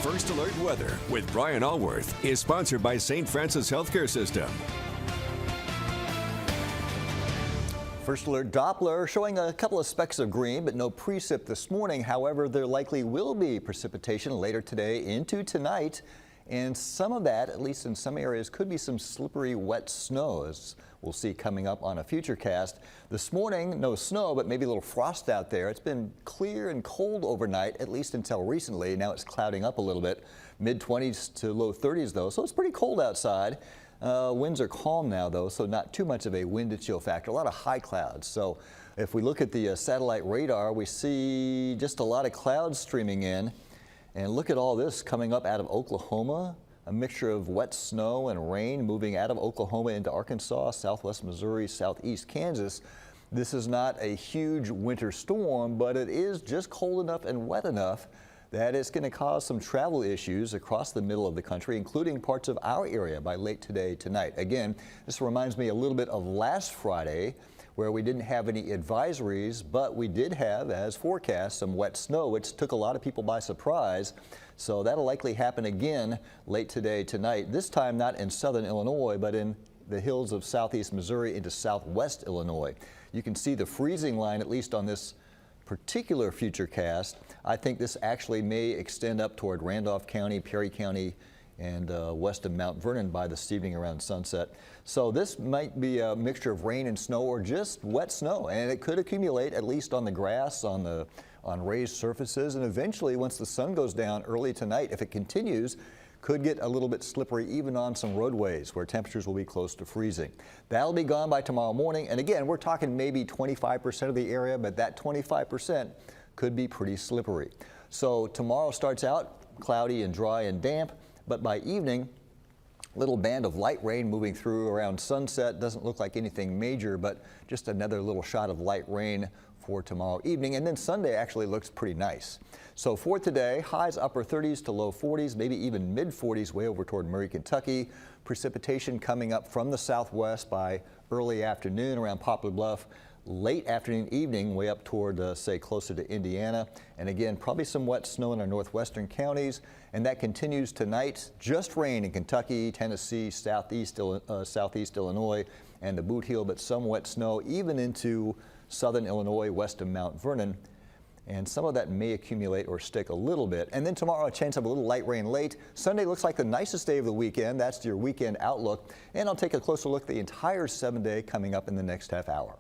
First Alert Weather with Brian Allworth is sponsored by St. Francis Healthcare System. First Alert Doppler showing a couple of specks of green, but no precip this morning. However, there likely will be precipitation later today into tonight. And some of that, at least in some areas, could be some slippery, wet snow, as we'll see coming up on a future cast. This morning, no snow, but maybe a little frost out there. It's been clear and cold overnight, at least until recently. Now it's clouding up a little bit. Mid-20s to low 30s, though, so it's pretty cold outside. Winds are calm now, though, so not too much of a wind to chill factor. A lot of high clouds. So if we look at the satellite radar, we see just a lot of clouds streaming in. And look at all this coming up out of Oklahoma, a mixture of wet snow and rain moving out of Oklahoma into Arkansas, southwest Missouri, southeast Kansas. This is not a huge winter storm, but it is just cold enough and wet enough that it's going to cause some travel issues across the middle of the country, including parts of our area by late today, tonight. Again, this reminds me a little bit of last Friday, where we didn't have any advisories, but we did have, as forecast, some wet snow, which took a lot of people by surprise. So that'll likely happen again late today, tonight. This time not in southern Illinois, but in the hills of southeast Missouri into southwest Illinois. You can see the freezing line, at least on this particular future cast. I think this actually may extend up toward Randolph County, Perry County, and west of Mount Vernon by this evening around sunset. So this might be a mixture of rain and snow or just wet snow, and it could accumulate at least on the grass, on raised surfaces, and eventually once the sun goes down early tonight, if it continues, could get a little bit slippery even on some roadways where temperatures will be close to freezing. That'll be gone by tomorrow morning, and again, we're talking maybe 25% of the area, but that 25% could be pretty slippery. So tomorrow starts out cloudy and dry and damp, but by evening, little band of light rain moving through around sunset. Doesn't look like anything major, but just another little shot of light rain for tomorrow evening. And then Sunday actually looks pretty nice. So for today, highs upper 30s to low 40s, maybe even mid 40s way over toward Murray, Kentucky. Precipitation coming up from the southwest by early afternoon around Poplar Bluff. Late afternoon, evening, way up toward, say, closer to Indiana. And again, probably some wet snow in our northwestern counties. And that continues tonight. Just rain in Kentucky, Tennessee, southeast Illinois, and the Boot Heel, but some wet snow even into southern Illinois, west of Mount Vernon. And some of that may accumulate or stick a little bit. And then tomorrow, a chance of a little light rain late. Sunday looks like the nicest day of the weekend. That's your weekend outlook. And I'll take a closer look at the entire 7-day coming up in the next half hour.